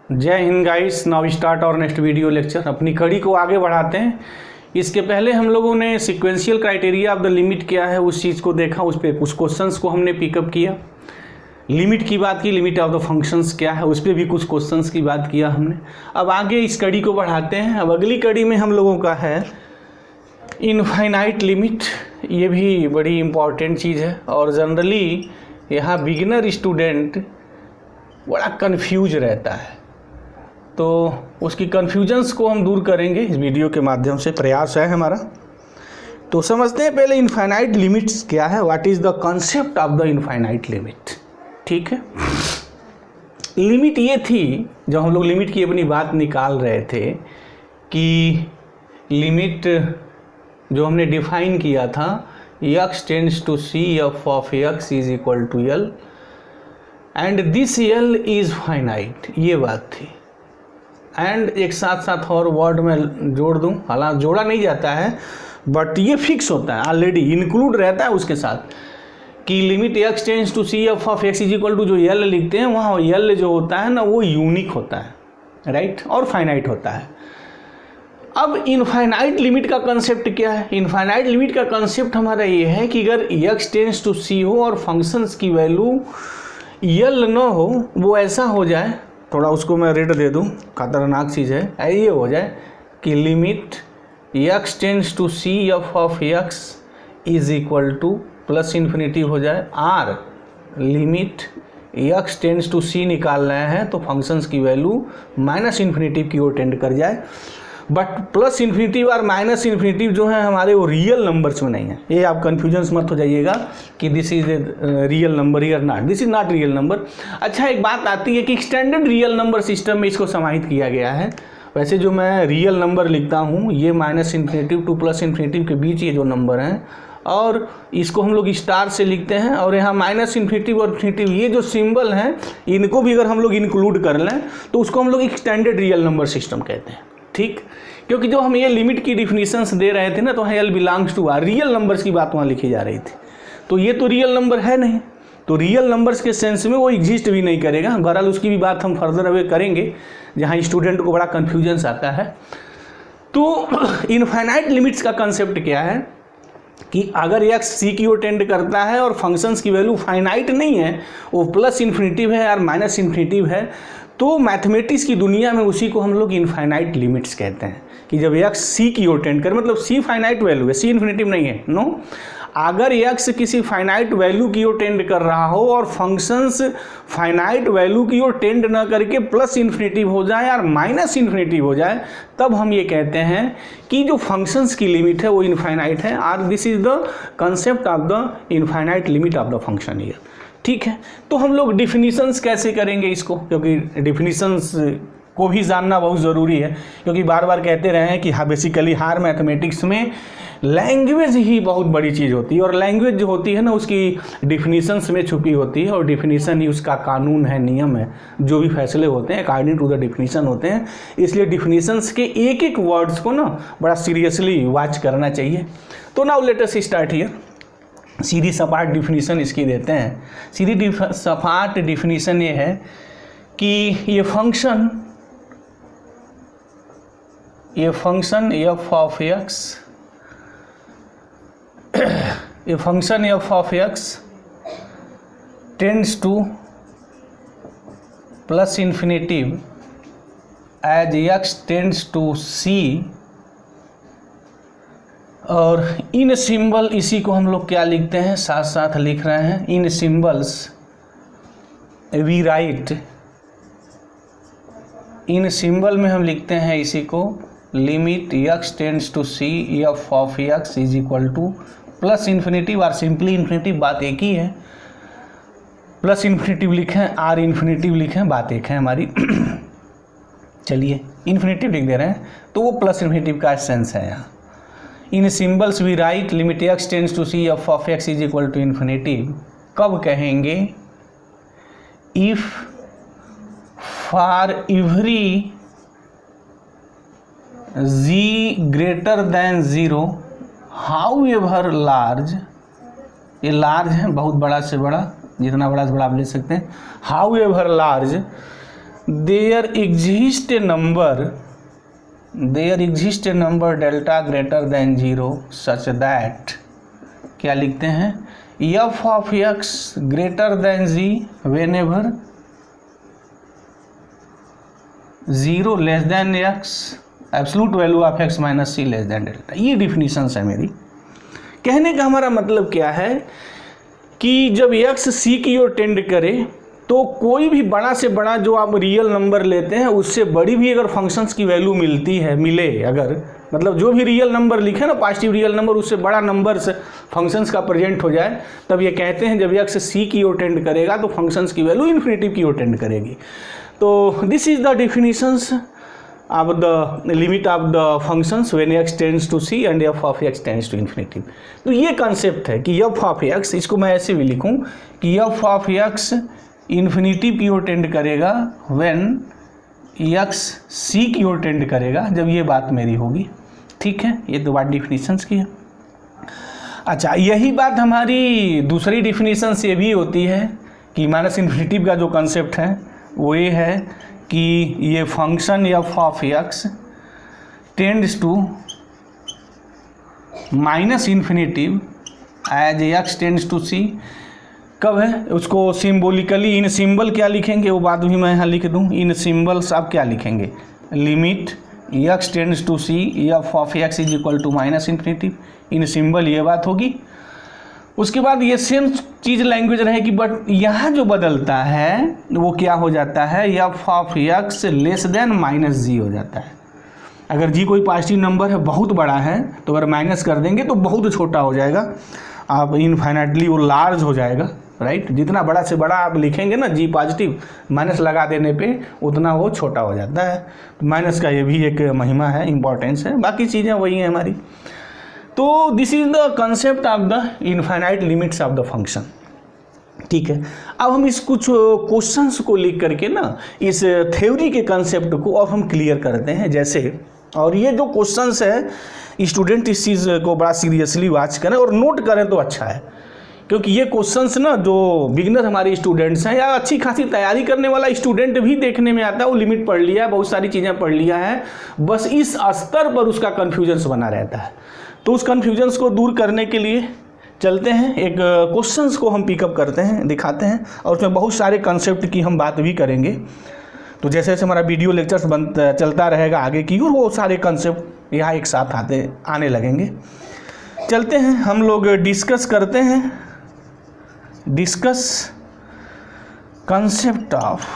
जय Hind guys. Now start और next video lecture. अपनी कड़ी को आगे बढ़ाते हैं। इसके पहले हम लोगों ने sequential criteria of the limit क्या है उस चीज़ को देखा, उस पर कुछ क्वेश्चंस को हमने पिकअप किया। लिमिट की बात की, लिमिट ऑफ द फंक्शंस क्या है उस पर भी कुछ क्वेश्चंस की बात किया हमने। अब आगे इस कड़ी को बढ़ाते हैं। अब अगली कड़ी में हम लोगों का है इनफाइनाइट लिमिट। ये भी बड़ी इम्पॉर्टेंट चीज़ है और जनरली यहाँ बिगिनर स्टूडेंट बड़ा कन्फ्यूज रहता है, तो उसकी कन्फ्यूजन्स को हम दूर करेंगे इस वीडियो के माध्यम से, प्रयास है हमारा। तो समझते हैं पहले इनफाइनाइट लिमिट्स क्या है, what is the concept of the infinite limit. ठीक है, लिमिट ये थी, जब हम लोग लिमिट की अपनी बात निकाल रहे थे कि लिमिट जो हमने डिफाइन किया था x tends to c f of x is equal to l and this l is finite, ये बात थी। एंड एक साथ साथ और वर्ड में जोड़ दूं, हालांकि जोड़ा नहीं जाता है बट ये फिक्स होता है, ऑलरेडी इंक्लूड रहता है उसके साथ कि limit x tends to c f of x is equal to जो l लिखते हैं वहाँ l जो होता है ना वो यूनिक होता है, राइट, और फाइनाइट होता है। अब इनफाइनाइट लिमिट का कंसेप्ट क्या है? इनफाइनाइट लिमिट का कंसेप्ट हमारा ये है कि अगर x टेंड्स टू c हो और फंक्शंस की वैल्यू l न हो, वो ऐसा हो जाए, थोड़ा उसको मैं रेड दे दूं, खतरनाक चीज़ है, ये हो जाए कि limit x tends to c f of x is equal to plus infinity हो जाए, or limit x tends to c निकाल रहे हैं तो फंक्शंस की वैल्यू माइनस इन्फिनिटी की ओर टेंड कर जाए। बट प्लस इन्फिनिटी और माइनस इन्फिनिटी जो है हमारे वो रियल नंबर्स में नहीं है। ये आप कन्फ्यूजन मत हो जाइएगा कि this is a real number या not, this is not real number. अच्छा, एक बात आती है कि स्टैंडर्ड रियल नंबर सिस्टम में इसको समाहित किया गया है। वैसे जो मैं रियल नंबर लिखता हूँ ये minus infinitive to plus infinitive के बीच ये जो नंबर हैं, और इसको हम लोग स्टार से लिखते हैं, और यहाँ माइनस इन्फिनिटिव और इन्फिनिटिव ये जो सिंबल हैं इनको भी अगर हम लोग इंक्लूड कर लें तो उसको हम लोग एक स्टैंडर्ड रियल नंबर सिस्टम कहते हैं। ठीक, क्योंकि जो हम ये लिमिट की डिफिनीशंस दे रहे थे ना, तो l belongs to R, real numbers की बात वहाँ लिखी जा रही थी। तो ये तो रियल नंबर है नहीं, तो रियल नंबर्स के सेंस में वो एग्जिस्ट भी नहीं करेगा। बहरहाल उसकी भी बात हम फर्दर अवे करेंगे जहाँ स्टूडेंट को बड़ा कन्फ्यूजन्स आता है। तो इनफाइनाइट लिमिट्स का कंसेप्ट क्या है कि अगर x c की ओर टेंड करता है और फंक्शंस की वैल्यू फाइनाइट नहीं है, वो प्लस इन्फिनिटिव है और माइनस इन्फिनिटिव है, तो मैथमेटिक्स की दुनिया में उसी को हम लोग इनफाइनाइट लिमिट्स कहते हैं। कि जब x c की ओर टेंड करे, मतलब c फाइनाइट वैल्यू है, c इन्फिनिटिव नहीं है, नो। अगर x किसी फाइनाइट वैल्यू की ओर टेंड कर रहा हो और फंक्शंस फाइनाइट वैल्यू की ओर टेंड ना करके प्लस इन्फिनिटिव हो जाए और माइनस इन्फिनिटिव हो जाए, तब हम ये कहते हैं कि जो फंक्शंस की लिमिट है वो इनफाइनाइट है, और this is the concept of the infinite limit of the function here. ठीक है, तो हम लोग डिफिनीशंस कैसे करेंगे इसको, क्योंकि डिफिनीशंस को भी जानना बहुत ज़रूरी है, क्योंकि बार बार कहते रहे हैं कि हाँ बेसिकली हायर मैथमेटिक्स में लैंग्वेज ही बहुत बड़ी चीज़ होती है, और लैंग्वेज जो होती है ना उसकी डिफिनीशंस में छुपी होती है, और डिफिनीशन ही उसका कानून है, नियम है। जो भी फैसले होते हैं अकॉर्डिंग टू द डिफिनीशन होते हैं, इसलिए डिफिनीशंस के एक एक वर्ड्स को ना बड़ा सीरियसली वॉच करना चाहिए। तो now let us start here. सीधी सपाट डिफिनीशन इसकी देते हैं। सीधी सपाट डिफिनीशन ये है कि ये फंक्शन f ऑफ x, ये function f of x tends to plus infinitive as x tends to c, और इन सिंबल इसी को हम लोग क्या लिखते हैं, साथ साथ लिख रहे हैं, in symbols we write, in symbol में हम लिखते हैं इसी को limit x tends to c f of x is equal to plus infinity और सिंपली इन्फिनिटिव, बात एक ही है। प्लस इन्फिनिटिव लिखें आर इन्फिनिटिव लिखें, बात एक है हमारी। चलिए इन्फिनिटिव लिख दे रहे हैं तो वो प्लस इन्फिनिटिव का सेंस है यहाँ। In symbols we write limit x tends to c f of x is equal to infinity. कब कहेंगे? If for every z greater than 0 however large, ये लार्ज है बहुत बड़ा से बड़ा, जितना बड़ा से बड़ा आप ले सकते हैं, however large there exist a number delta greater than 0 such that, क्या लिखते हैं, f of x greater than g whenever 0 less than x absolute value of x minus c less than delta. ये definitions है मेरी। कहने का हमारा मतलब क्या है कि जब एक्स सी की ओर टेंड करे तो कोई भी बड़ा से बड़ा जो आप रियल नंबर लेते हैं उससे बड़ी भी अगर फंक्शंस की वैल्यू मिले अगर, मतलब जो भी रियल नंबर लिखे ना पॉजिटिव रियल नंबर, उससे बड़ा नंबर से फंक्शंस का प्रेजेंट हो जाए, तब ये कहते हैं जब एक्स सी की ओर टेंड करेगा तो फंक्शंस की वैल्यू इन्फिनिटिव की ओर टेंड करेगी। तो this is the definitions of the limit of the functions when x tends to c and f of x tends to infinitive. तो ये कॉन्सेप्ट है कि एफ ऑफ एक्स, इसको मैं ऐसे भी लिखूं कि एफ ऑफ एक्स इन्फिनिटिव की ओर टेंड करेगा व्हेन एक्स सी की ओर टेंड करेगा, जब ये बात मेरी होगी। ठीक है, ये तो बात डिफिनीशंस की है। अच्छा, यही बात हमारी दूसरी डिफिनीशन से भी होती है कि माइनस इन्फिनिटिव का जो कॉन्सेप्ट है वो ये है कि ये function F of x tends to minus infinity as X tends to C. कब है उसको सिम्बोलिकली, इन सिंबल क्या लिखेंगे वो बात भी मैं यहाँ लिख दूँ। इन सिंबल्स आप क्या लिखेंगे, limit x tends to C F of x is equal to minus infinity, in symbol ये बात होगी। उसके बाद ये सेम चीज़ लैंग्वेज रहेगी, बट यहाँ जो बदलता है वो क्या हो जाता है, F of X less than minus G हो जाता है। अगर जी कोई पॉजिटिव नंबर है, बहुत बड़ा है, तो अगर माइनस कर देंगे तो बहुत छोटा हो जाएगा, आप इनफाइनाइटली वो लार्ज हो जाएगा, राइट। जितना बड़ा से बड़ा आप लिखेंगे ना जी पॉजिटिव, माइनस लगा देने पे उतना वो छोटा हो जाता है। माइनस का ये भी एक महिमा है, इम्पॉर्टेंस है, बाकी चीज़ें वही हैं हमारी। तो this is the concept of the infinite limits of the function. ठीक है, अब हम इस कुछ क्वेश्चंस को लिख करके ना इस थ्योरी के कंसेप्ट को अब हम क्लियर करते हैं जैसे। और ये जो क्वेश्चंस है स्टूडेंट इस चीज़ को बड़ा सीरियसली वॉच करें और नोट करें तो अच्छा है, क्योंकि ये क्वेश्चंस ना जो बिगिनर हमारे स्टूडेंट्स हैं या अच्छी खासी तैयारी करने वाला स्टूडेंट भी देखने में आता है, वो लिमिट पढ़ लिया है, बहुत सारी चीज़ें पढ़ लिया है, बस इस स्तर पर उसका कन्फ्यूजन्स बना रहता है। तो उस कन्फ्यूजन्स को दूर करने के लिए चलते हैं, एक क्वेश्चंस को हम पिकअप करते हैं, दिखाते हैं, और उसमें बहुत सारे कंसेप्ट की हम बात भी करेंगे। तो जैसे जैसे हमारा वीडियो लेक्चर्स चलता रहेगा आगे की और वो सारे कंसेप्ट यहाँ एक साथ आने लगेंगे। चलते हैं, हम लोग डिस्कस करते हैं, discuss concept of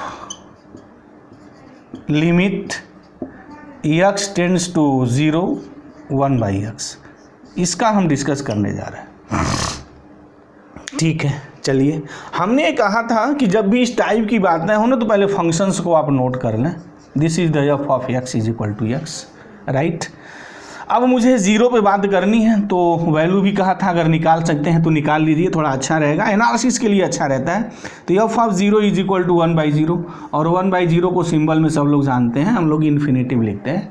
limit x tends to 0 1/x, इसका हम डिस्कस करने जा रहे हैं। ठीक है, चलिए, हमने कहा था कि जब भी इस टाइप की बातें हो ना तो पहले फंक्शंस को आप नोट कर लें। This is the f of x is equal to x, right. अब मुझे 0 पे बात करनी है तो वैल्यू भी कहा था अगर निकाल सकते हैं तो निकाल लीजिए, थोड़ा अच्छा रहेगा, एनालिसिस के लिए अच्छा रहता है। तो f of 0 is equal to 1/0, और 1/0 को सिंबल में सब लोग जानते हैं, हम लोग इन्फिनिटिव लिखते हैं।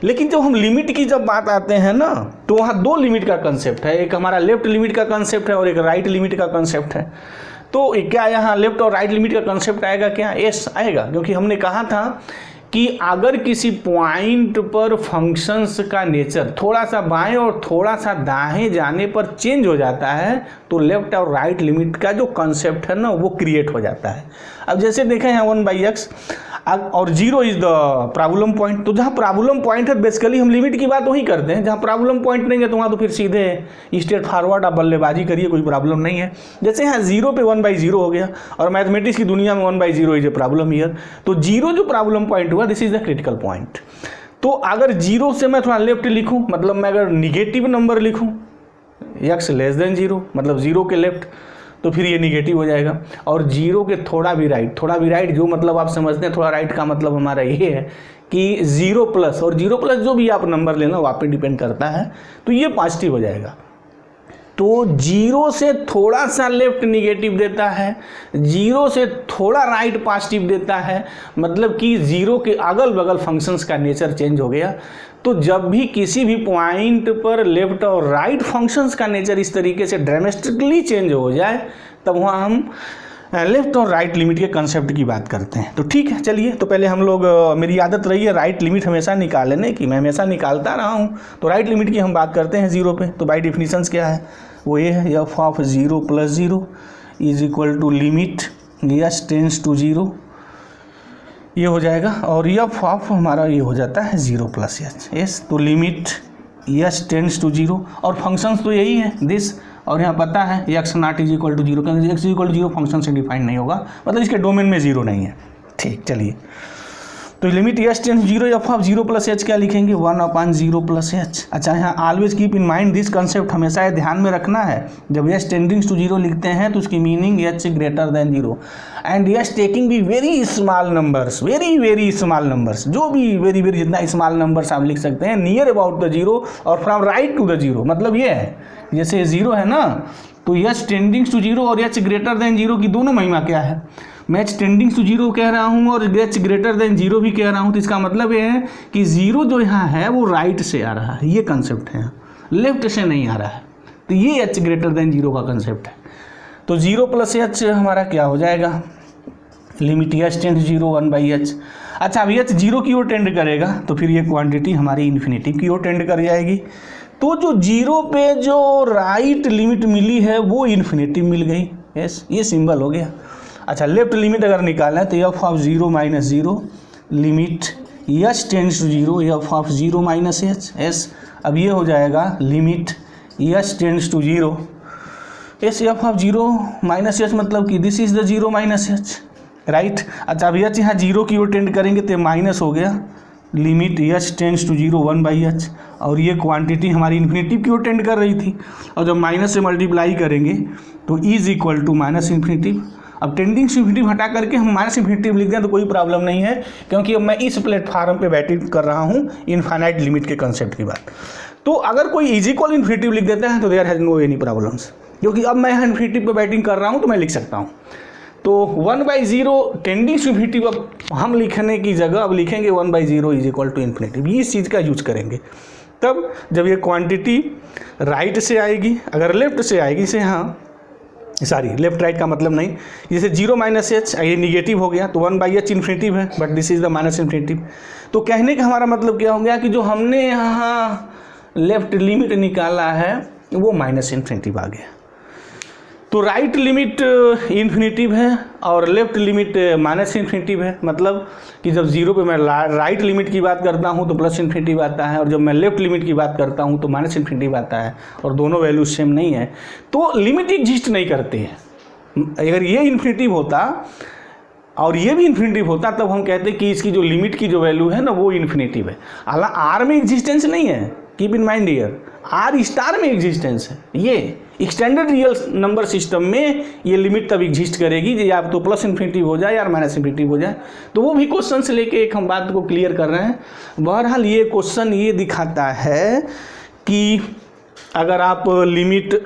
लेकिन जब हम लिमिट की जब बात आते हैं ना तो वहाँ दो लिमिट का कंसेप्ट है, एक हमारा लेफ्ट लिमिट का कंसेप्ट है और एक राइट लिमिट का कंसेप्ट है। तो क्या यहाँ लेफ्ट और राइट लिमिट का कंसेप्ट आएगा, क्या यस आएगा, क्योंकि हमने कहा था कि अगर किसी पॉइंट पर फंक्शंस का नेचर थोड़ा सा बाएं और थोड़ा सा दाएं जाने पर चेंज हो जाता है तो लेफ्ट और राइट लिमिट का जो कंसेप्ट है ना वो क्रिएट हो जाता है। अब जैसे देखें यहाँ 1/x और 0 इज द प्रॉब्लम पॉइंट, तो जहाँ प्रॉब्लम पॉइंट है बेसिकली हम लिमिट की बात वही करते हैं, जहाँ प्रॉब्लम पॉइंट नहीं है तो वहाँ तो फिर सीधे स्ट्रेट फॉरवर्ड आप बल्लेबाजी करिए, कोई प्रॉब्लम नहीं है। जैसे यहाँ 0 पे 1/0 हो गया और मैथमेटिक्स की दुनिया में 1/0 इज ए प्रॉब्लम हियर, तो 0 जो प्रॉब्लम पॉइंट हुआ this is the critical point. तो अगर 0 से मैं थोड़ा लेफ्ट लिखूँ, मतलब मैं अगर निगेटिव नंबर लिखूँ x लेस देन 0, मतलब 0 के लेफ्ट, तो फिर ये निगेटिव हो जाएगा। और 0 के थोड़ा भी राइट जो मतलब आप समझते हैं, थोड़ा राइट का मतलब हमारा ये है कि 0 प्लस, और 0 प्लस जो भी आप नंबर लेना वो आप पे डिपेंड करता है, तो ये पॉजिटिव हो जाएगा। तो 0 से थोड़ा सा लेफ्ट निगेटिव देता है, 0 से थोड़ा राइट पॉजिटिव देता है, मतलब कि 0 के अगल बगल फंक्शंस का नेचर चेंज हो गया। तो जब भी किसी भी पॉइंट पर लेफ्ट और राइट फंक्शंस का नेचर इस तरीके से ड्रामेटिकली चेंज हो जाए तब वहाँ हम लेफ्ट और राइट लिमिट के कंसेप्ट की बात करते हैं। तो ठीक है, चलिए। तो पहले हम लोग, मेरी आदत रही है राइट लिमिट हमेशा निकालने की, मैं हमेशा निकालता रहा हूँ। तो राइट लिमिट की हम बात करते हैं जीरो पे। तो बाई डिफिनीशंस क्या है, वो ये है F of 0 + 0 is equal to limit s tends to 0, ये हो जाएगा। और एफ ऑफ हमारा ये हो जाता है 0 + एच एस। तो लिमिट एस टेंस टू 0, और फंक्शंस तो यही है दिस, और यहाँ पता है x not is equal to 0, क्योंकि x इक्वल टू 0 फंक्शन से डिफाइन नहीं होगा, मतलब इसके डोमेन में 0 नहीं है। ठीक, चलिए। तो limit s tends 0 f of 0 + h क्या लिखेंगे, 1/0 + h। अच्छा, यहाँ always keep in mind this concept, हमेशा ये ध्यान में रखना है, जब एस टेंडिंग्स टू 0 लिखते हैं तो उसकी meaning h greater than 0 and as taking भी very small numbers, very small numbers, जो भी वेरी जितना स्मॉल नंबर्स आप लिख सकते हैं नियर अबाउट द 0 और फ्रॉम राइट टू द 0। मतलब ये है, जैसे 0 है ना, तो एच टेंडिंग्स टू 0 और एच ग्रेटर देन 0 की दोनों महिमा क्या है, मैं एच टेंडिंग्स टू 0 कह रहा हूँ और एच ग्रेटर देन 0 भी कह रहा हूँ। तो इसका मतलब ये है कि 0 जो यहाँ है वो राइट से आ रहा है, ये कंसेप्ट है, लेफ्ट से नहीं आ रहा है। तो ये एच ग्रेटर देन 0 का कंसेप्ट है। तो 0 + h हमारा क्या हो जाएगा, लिमिट एच टेंस 0 1/h। अच्छा, अब एच 0 की ओर टेंड करेगा तो फिर ये क्वांटिटी हमारी इन्फिनिटी की ओर टेंड कर जाएगी। तो जो 0 पे जो राइट लिमिट मिली है वो इन्फिनिटी मिल गई। यस, ये सिंबल हो गया। अच्छा, लेफ्ट लिमिट अगर निकालें तो f of 0 - 0 limit h tends to 0 f of 0 - h s. अब ये हो जाएगा limit h tends to 0 s f of 0 - h, मतलब कि this is the 0 - h, right. अच्छा, अब एच यहाँ 0 की ओर टेंड करेंगे तो माइनस हो गया, limit h tends to 0 1/h, और ये क्वांटिटी हमारी इन्फिनिटी की ओर टेंड कर रही थी, और जब माइनस से मल्टीप्लाई करेंगे तो is equal to minus infinity. अब टेंडिंग टू इन्फिनिटी हटा करके हम माइनस इन्फिनिटी लिख दें तो कोई प्रॉब्लम नहीं है, क्योंकि अब मैं इस प्लेटफार्म पे बैटिंग कर रहा हूँ इनफाइनाइट लिमिट के कंसेप्ट की बात। तो अगर कोई इज इक्वल इन्फिनिटी लिख देता है तो there has no any problems, क्योंकि अब मैं यहाँ इन्फिनिटी पे बैटिंग कर रहा हूँ तो मैं लिख सकता हूँ। तो 1/0 टेंडिंग टू इन्फिनिटी अब हम लिखने की जगह अब लिखेंगे 1/0 इज इक्वल टू इन्फिनिटी, इस चीज़ का यूज करेंगे। तब जब ये क्वांटिटी राइट से आएगी, अगर लेफ्ट से आएगी, से हाँ सॉरी लेफ्ट राइट का मतलब नहीं, जैसे 0 - h ये निगेटिव हो गया तो 1/h इन्फिनिटिव है, but this is the minus infinitive. तो कहने का हमारा मतलब क्या हो गया कि जो हमने यहाँ लेफ्ट लिमिट निकाला है वो माइनस इन्फिनिटिव आ गया। तो राइट लिमिट इन्फिनिटिव है और लेफ्ट लिमिट माइनस इन्फिनिटिव है, मतलब कि जब 0 पे मैं राइट लिमिट की बात करता हूँ तो प्लस इन्फिनिटिव आता है, और जब मैं लेफ्ट लिमिट की बात करता हूँ तो माइनस इन्फिनिटिव आता है, और दोनों वैल्यू सेम नहीं है, तो लिमिट एग्जिस्ट नहीं करती है। अगर ये इन्फिनिटिव होता और ये भी इन्फिनिटिव होता तब हम कहते कि इसकी जो लिमिट की जो वैल्यू है ना वो इन्फिनिटिव है। हालांकि आर में एग्जिस्टेंस नहीं है, keep in mind here, R star में एग्जिस्टेंस है। ये एक्सटेंडेड रियल नंबर सिस्टम में ये लिमिट तब एग्जिस्ट करेगी जब आप तो प्लस इन्फिनिटिव हो जाए या माइनस इन्फिनिटिव हो जाए। तो वो भी क्वेश्चन से लेके एक हम बात को क्लियर कर रहे हैं। बहरहाल ये क्वेश्चन ये दिखाता है कि अगर आप limit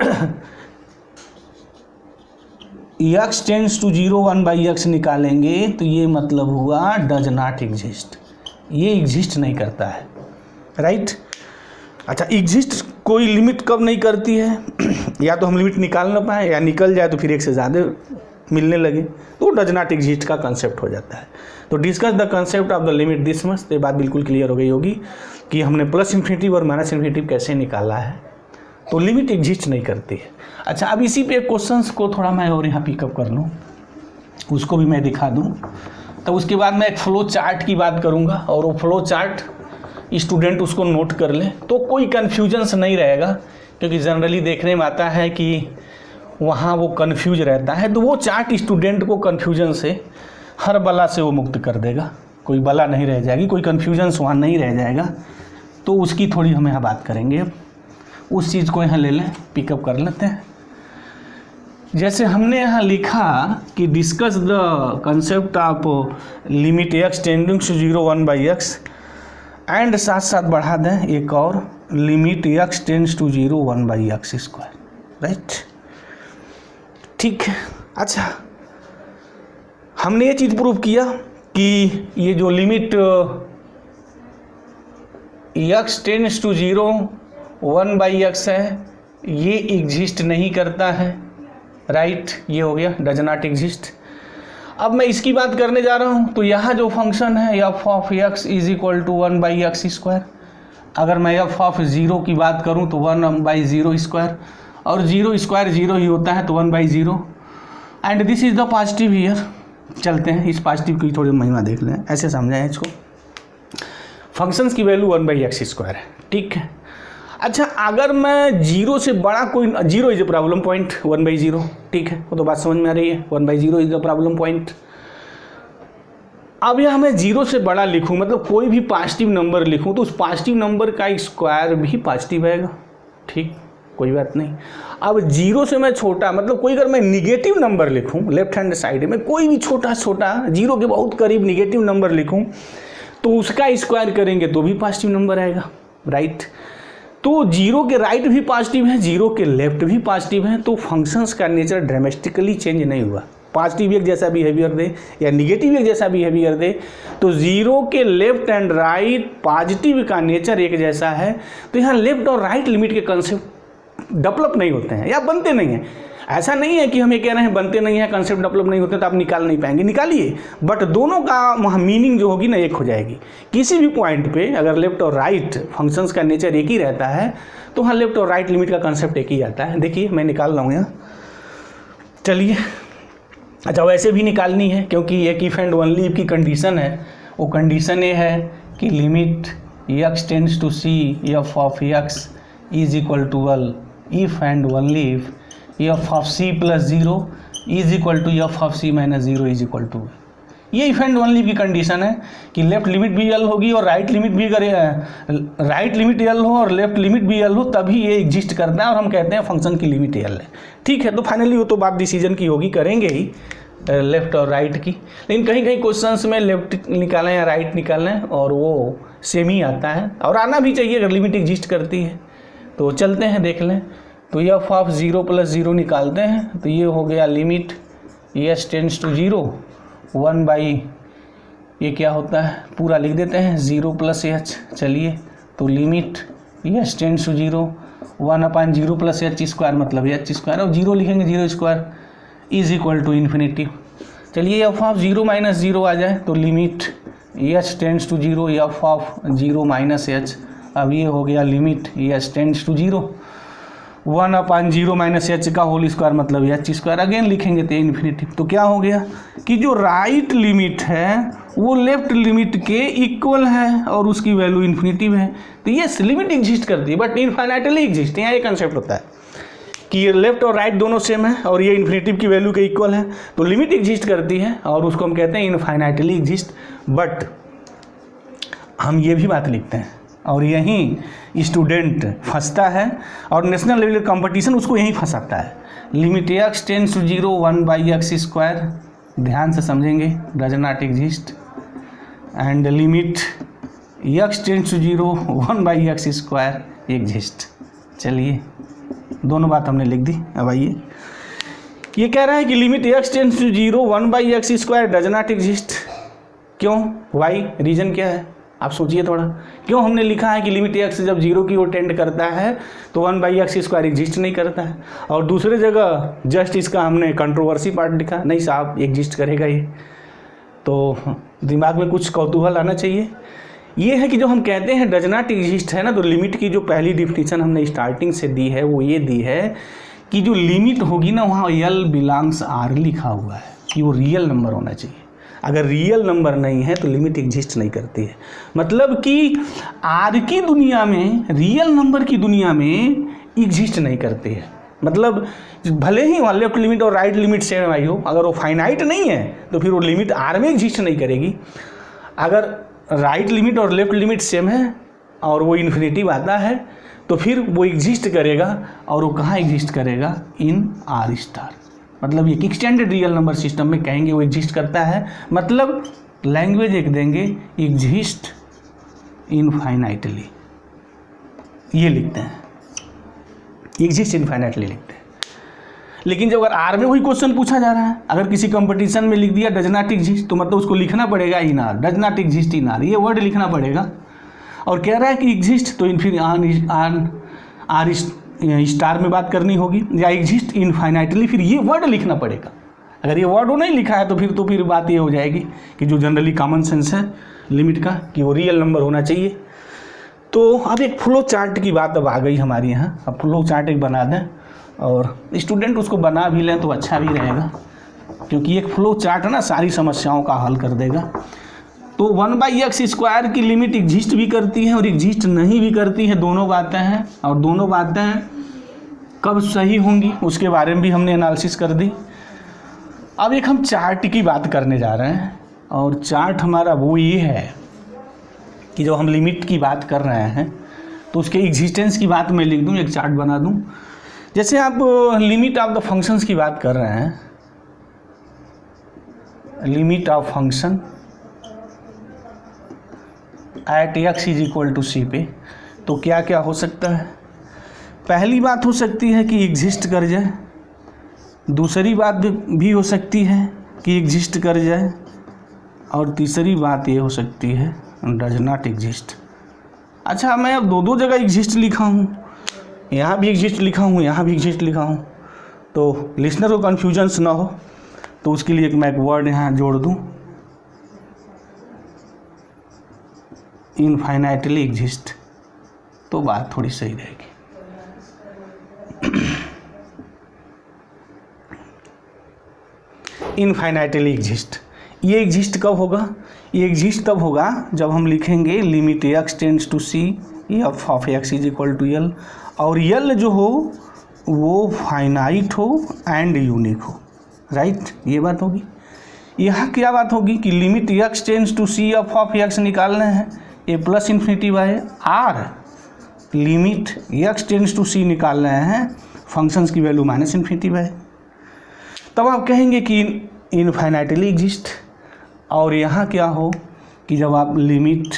x tends to 0 1/x निकालेंगे तो ये मतलब हुआ डज नॉट एग्जिस्ट, ये एग्जिस्ट नहीं करता है, राइट। अच्छा, एग्जिस्ट कोई लिमिट कब नहीं करती है, या तो हम लिमिट निकाल ना पाए या निकल जाए तो फिर एक से ज़्यादा मिलने लगे, तो डज नॉट एग्जिस्ट का कंसेप्ट हो जाता है। तो discuss the concept of the limit this much, तो ये बात बिल्कुल क्लियर हो गई होगी कि हमने प्लस इन्फिनिटिव और माइनस इन्फिनिटिव कैसे निकाला है। तो लिमिट एग्जिस्ट नहीं करती है। अच्छा, अब इसी पे क्वेश्चंस को थोड़ा मैं और यहाँ पिकअप कर लूँ, उसको भी मैं दिखा दूँ, तो उसके बाद मैं एक फ्लो चार्ट की बात करूँगा, और वो फ्लो चार्ट स्टूडेंट उसको नोट कर ले तो कोई कन्फ्यूजन्स नहीं रहेगा, क्योंकि जनरली देखने में आता है कि वहाँ वो कन्फ्यूज रहता है। तो वो चार्ट स्टूडेंट को कन्फ्यूजन से, हर बला से वो मुक्त कर देगा, कोई बला नहीं रह जाएगी, कोई कन्फ्यूजन्स वहाँ नहीं रह जाएगा। तो उसकी थोड़ी हम यहाँ बात करेंगे, उस चीज़ को यहाँ ले लें, पिकअप कर लेते हैं। जैसे हमने यहाँ लिखा कि discuss the concept of limit x tending to 0 1/x and साथ साथ बढ़ा दें एक और limit x tends to 0 1/x², right. ठीक है। अच्छा, हमने ये चीज़ प्रूव किया कि ये जो limit x tends to 0 1/x है ये एग्जिस्ट नहीं करता है, राइट। ये हो गया डज नॉट एग्जिस्ट। अब मैं इसकी बात करने जा रहा हूँ, तो यहाँ जो फंक्शन है F of x is equal to 1/x²। अगर मैं एफ ऑफ 0 की बात करूँ तो 1/0², और 0² 0 ही होता है, तो 1/0। And this is the positive year. चलते हैं इस पॉजिटिव की थोड़ी महिमा देख लें, ऐसे समझाएं इसको। फंक्शंस की वैल्यू 1/x² है, ठीक है। अच्छा, अगर मैं 0 से बड़ा कोई, 0 इज ए प्रॉब्लम पॉइंट, 1/0, ठीक है, वो तो बात समझ में आ रही है, 1/0 इज द प्रॉब्लम पॉइंट। अब यहाँ मैं 0 से बड़ा लिखूँ, मतलब कोई भी पॉजिटिव नंबर लिखूँ, तो उस पॉजिटिव नंबर का स्क्वायर भी पॉजिटिव आएगा, ठीक, कोई बात नहीं। अब 0 से मैं छोटा, मतलब कोई अगर मैं निगेटिव नंबर लिखूँ लेफ्ट हैंड साइड में, कोई भी छोटा 0 के बहुत करीब निगेटिव नंबर लिखूँ, तो उसका स्क्वायर करेंगे तो भी पॉजिटिव नंबर आएगा, राइट। तो 0 के राइट भी पॉजिटिव है, 0 के लेफ्ट भी पॉजिटिव है, तो फंक्शंस का नेचर ड्रामेटिकली चेंज नहीं हुआ। पॉजिटिव एक जैसा बिहेवियर दे या निगेटिव एक जैसा बिहेवियर दे, तो 0 के लेफ्ट एंड राइट पॉजिटिव का नेचर एक जैसा है, तो यहाँ लेफ्ट और राइट लिमिट के कंसेप्ट डेवलप नहीं होते हैं या बनते नहीं हैं। ऐसा नहीं है कि हम ये कह रहे हैं बनते नहीं हैं, कंसेप्ट डेवलप नहीं होते तो आप निकाल नहीं पाएंगे, निकालिए, बट दोनों का मीनिंग जो होगी ना एक हो जाएगी। किसी भी पॉइंट पे अगर लेफ्ट और राइट फंक्शंस का नेचर एक ही रहता है, तो वहाँ लेफ्ट और राइट लिमिट का कंसेप्ट एक ही आता है। देखिए मैं निकाल रहा हूँ यहाँ, चलिए। अच्छा, वैसे भी निकालनी है क्योंकि एक इफ एंड ओनली इफ की कंडीशन है। वो कंडीशन ये है कि limit x tends to C F of x is equal to 1 if and only if f of c plus 0 is equal to f of c minus 0 is equal to. ये if and only की condition है कि left limit भी यल होगी और right limit भी करे, right limit यल हो और लेफ्ट लिमिट भी यल हो, तभी ये एग्जिस्ट करता है और हम कहते हैं फंक्शन की लिमिट यल है, ठीक है। तो फाइनली वो तो बात डिसीजन की होगी, करेंगे ही लेफ्ट और राइट की, लेकिन कहीं कहीं क्वेश्चंस में लेफ्ट निकालें या राइट निकालें और वो सेम ही आता है, और आना भी चाहिए अगर लिमिट एग्जिस्ट करती है। तो चलते हैं देख लें। तो एफ ऑफ 0 प्लस 0 निकालते हैं, तो ये हो गया limit s tends to 0 1 by, ये क्या होता है पूरा लिख देते हैं 0 प्लस h। चलिए, तो limit s tends to 0 1/0 plus h² मतलब h², और 0 लिखेंगे 0² इज इक्वल टू इन्फिनिटी। चलिए एफ ऑफ 0 माइनस 0 आ जाए, तो limit h tends to 0 f of 0 minus h। अब ये हो गया limit s tends to 0 1/0 minus h का होल स्क्वायर मतलब h², अगेन लिखेंगे तो इन्फिनिटी। तो क्या हो गया कि जो राइट लिमिट है वो लेफ्ट लिमिट के इक्वल है और उसकी वैल्यू इन्फिनिटी है। तो ये लिमिट एग्जिस्ट करती है बट इनफाइनाइटली एग्जिस्ट, यहाँ ये कंसेप्ट होता है कि ये लेफ्ट और राइट दोनों सेम है और ये इन्फिनिटिव की वैल्यू के इक्वल है, तो लिमिट एग्जिस्ट करती है और उसको हम कहते हैं इनफाइनाइटली एग्जिस्ट। बट हम ये भी बात लिखते हैं और यहीं स्टूडेंट फंसता है और नेशनल लेवल कंपटीशन उसको यहीं फंसाता है। Limit x tends to 0 1/x², ध्यान से समझेंगे, does not exist, and limit x tends to 0 1/x² exist. चलिए, दोनों बात हमने लिख दी। अब आइए, ये कह रहा है कि limit x tends to 0 1/x² does not exist. क्यों, वाई, रीजन क्या है आप सोचिए थोड़ा। क्यों हमने लिखा है कि लिमिट x जब 0 की ओर टेंड करता है तो 1/x² एग्जिस्ट नहीं करता है, और दूसरे जगह जस्ट इसका हमने कंट्रोवर्सी पार्ट लिखा, नहीं साहब एग्जिस्ट करेगा ये। तो दिमाग में कुछ कौतूहल आना चाहिए। ये है कि जो हम कहते हैं डज नॉट एग्जिस्ट है ना, तो लिमिट की जो पहली डिफिनीशन हमने स्टार्टिंग से दी है वो ये दी है कि जो लिमिट होगी ना वहाँ L बिलोंग्स R लिखा हुआ है कि वो रियल नंबर होना चाहिए। अगर रियल नंबर नहीं है तो लिमिट एग्जिस्ट नहीं करती है। मतलब कि R की दुनिया में, रियल नंबर की दुनिया में एग्जिस्ट नहीं करती है। मतलब भले ही वहाँ लेफ्ट लिमिट और राइट लिमिट सेम आई हो, अगर वो फाइनाइट नहीं है तो फिर वो लिमिट R में एग्जिस्ट नहीं करेगी। अगर राइट लिमिट और लेफ्ट लिमिट सेम है और वो इन्फिनिटिव आता है तो फिर वो एग्जिस्ट करेगा, और वो कहाँ एग्जिस्ट करेगा, इन R*। मतलब ये एक्सटेंडेड रियल नंबर सिस्टम में कहेंगे वो एग्जिस्ट करता है, मतलब लैंग्वेज एक देंगे एग्जिस्ट इनफाइनाइटली, ये लिखते हैं, एग्जिस्ट इनफाइनाइटली लिखते हैं। लेकिन जब अगर आर में वही क्वेश्चन पूछा जा रहा है, अगर किसी कंपटीशन में लिख दिया डज नॉट एग्जिस्ट, तो मतलब उसको लिखना पड़ेगा इन are, does not exist in are, ये वर्ड लिखना पड़ेगा। और कह रहा है कि एग्जिस्ट, तो फिर आर स्टार में बात करनी होगी, या एग्जिस्ट इनफाइनाइटली, फिर ये वर्ड लिखना पड़ेगा। अगर ये वर्ड वो नहीं लिखा है तो फिर बात ये हो जाएगी कि जो जनरली कॉमन सेंस है लिमिट का कि वो रियल नंबर होना चाहिए। तो अब एक फ्लो चार्ट की बात अब आ गई हमारी यहाँ। अब फ्लो चार्ट एक बना दें और स्टूडेंट उसको बना भी लें तो अच्छा भी रहेगा, क्योंकि एक फ्लो चार्ट ना सारी समस्याओं का हल कर देगा। तो 1/x² की लिमिट एग्जिस्ट भी करती है और एग्जिस्ट नहीं भी करती है, दोनों बातें हैं। और दोनों बातें कब सही होंगी उसके बारे में भी हमने एनालिसिस कर दी। अब एक हम चार्ट की बात करने जा रहे हैं, और चार्ट हमारा वो ये है कि जब हम लिमिट की बात कर रहे हैं तो उसके एग्जिस्टेंस की बात मैं लिख दूं, एक चार्ट बना दूं। जैसे आप लिमिट ऑफ द फंक्शंस की बात कर रहे हैं, limit of function at x = c पे, तो क्या क्या हो सकता है। पहली बात हो सकती है कि एग्जिस्ट कर जाए, दूसरी बात भी हो सकती है कि एग्जिस्ट कर जाए, और तीसरी बात ये हो सकती है डज नॉट एग्जिस्ट। अच्छा, मैं अब दो जगह एग्जिस्ट लिखा हूँ, यहाँ भी एग्जिस्ट लिखा हूँ, यहाँ भी एग्जिस्ट लिखा हूँ, तो लिसनर को कन्फ्यूजन्स ना हो तो उसके लिए मैं एक वर्ड यहाँ जोड़ दूँ, इनफाइनाइटली एग्जिस्ट, तो बात थोड़ी सही रहेगी। इनफाइनाइटली एग्जिस्ट, ये एग्जिस्ट कब होगा? ये एग्जिस्ट तब होगा जब हम लिखेंगे limit x tends to c f of x = l, और l जो हो वो फाइनाइट हो एंड यूनिक हो, राइट? ये बात होगी। यहाँ क्या बात होगी कि limit x tends to c f of x निकालना है a plus infinity by r, limit x tends to c निकाल रहे हैं फंक्शंस की वैल्यू माइनस इन्फिनिटी बाय, तब आप कहेंगे कि इनफाइनाइटली एग्जिस्ट। और यहाँ क्या हो कि जब आप limit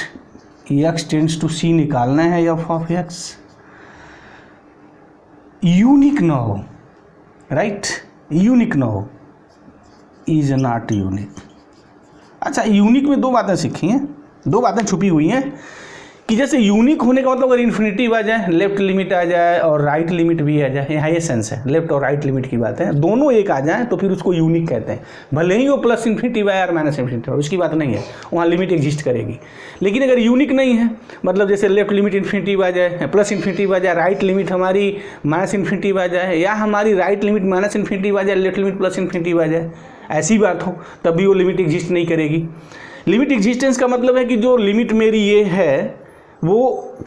x tends to c निकालना है f ऑफ x, यूनिक ना हो, राइट? यूनिक ना हो, इज नॉट यूनिक। अच्छा, यूनिक में दो बातें सीखी हैं, दो बातें छुपी हुई हैं कि जैसे यूनिक होने का मतलब अगर इन्फिनिटी आ जाए, लेफ्ट लिमिट आ जाए और राइट लिमिट भी आ जाए, यहाँ ये सेंस है, लेफ्ट और राइट लिमिट की बात है, दोनों एक आ जाए तो फिर उसको यूनिक कहते हैं। भले ही वो प्लस इन्फिनिटी बाय और माइनस इन्फिनिटी, उसकी बात नहीं है, वहाँ लिमिट एग्जिस्ट करेगी। लेकिन अगर यूनिक नहीं है, मतलब जैसे लेफ्ट लिमिट इन्फिनिटी आ जाए, प्लस इन्फिनिटी आ जाए, राइट लिमिट हमारी माइनस इन्फिनिटी आ जाए, या हमारी राइट लिमिट माइनस इन्फिनिटी आ जाए, लेफ्ट लिमिट प्लस इन्फिनिटी आ जाए, ऐसी बात हो तब भी वो लिमिट एग्जिस्ट नहीं करेगी। लिमिट एग्जिस्टेंस का मतलब है कि जो लिमिट मेरी ये है, वो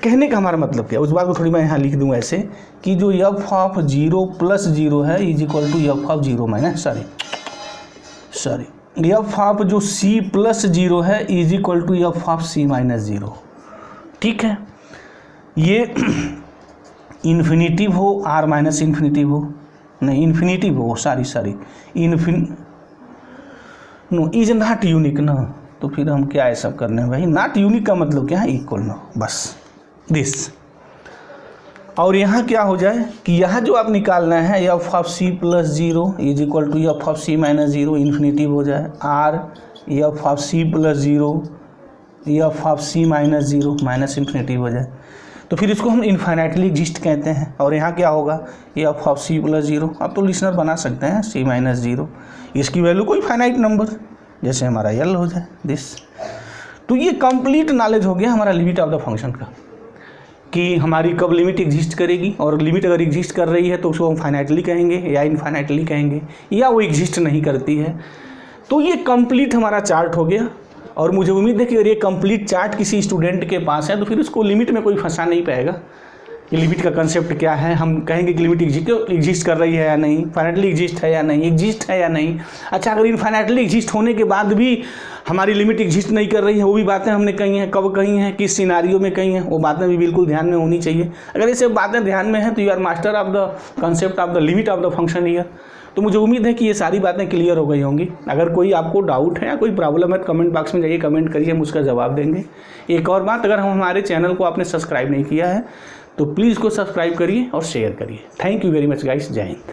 कहने का हमारा मतलब क्या है, उस बात को थोड़ी मैं यहाँ लिख दूँ ऐसे कि जो f ऑफ 0 + 0 है = f of 0 minus f of जो c + 0 है = f ऑफ c - 0। ठीक है, ये इन्फिनिटिव हो r माइनस इन्फिनिटिव हो, नहीं इन्फिनिटिव हो, sorry no is not unique ना, तो फिर हम क्या ऐसा करने हैं भाई, नॉट यूनिक का मतलब क्या है, इक्वल ना, बस दिस। और यहाँ क्या हो जाए कि यहाँ जो आप निकालना है f of c + 0 = f of c - 0 infinitive हो जाए, r f of c + 0 f of c - 0 minus infinitive हो जाए, तो फिर इसको हम इनफाइनाइटली एग्जिस्ट कहते हैं। और यहाँ क्या होगा, f ऑफ c + 0, आप तो लिसनर बना सकते हैं c - 0, इसकी वैल्यू कोई फाइनाइट नंबर जैसे हमारा l हो जाए, दिस। तो ये कंप्लीट नॉलेज हो गया हमारा लिमिट ऑफ द फंक्शन का, कि हमारी कब लिमिट एग्जिस्ट करेगी, और लिमिट अगर एग्जिस्ट कर रही है तो उसको हम फाइनाइटली कहेंगे या इनफाइनाइटली कहेंगे, या वो एग्जिस्ट नहीं करती है। तो ये कंप्लीट हमारा चार्ट हो गया, और मुझे उम्मीद है कि अगर ये कंप्लीट चार्ट किसी स्टूडेंट के पास है तो फिर उसको लिमिट में कोई फंसा नहीं पाएगा कि लिमिट का कंसेप्ट क्या है। हम कहेंगे कि लिमिट एग्जिस्ट कर रही है या नहीं, फाइनाइटली एग्जिस्ट है या नहीं, एग्जिस्ट है या नहीं। अच्छा, अगर इनफाइनाइटली एग्जिस्ट होने के बाद भी हमारी लिमिट एग्जिस्ट नहीं कर रही है, वो भी बातें हमने कही हैं, कब कही हैं, किस सिनारियो में कही हैं, वो बातें भी बिल्कुल ध्यान में होनी चाहिए। अगर ये सब बातें ध्यान में हैं तो you are master of the concept of the limit of the function year. तो मुझे उम्मीद है कि ये सारी बातें क्लियर हो गई होंगी। अगर कोई आपको डाउट है या कोई प्रॉब्लम है तो कमेंट बॉक्स में जाइए, कमेंट करिए, हम उसका जवाब देंगे। एक और बात, अगर हम हमारे चैनल को आपने सब्सक्राइब नहीं किया है तो प्लीज़ को सब्सक्राइब करिए और शेयर करिए। Thank you very much guys, जय हिंद।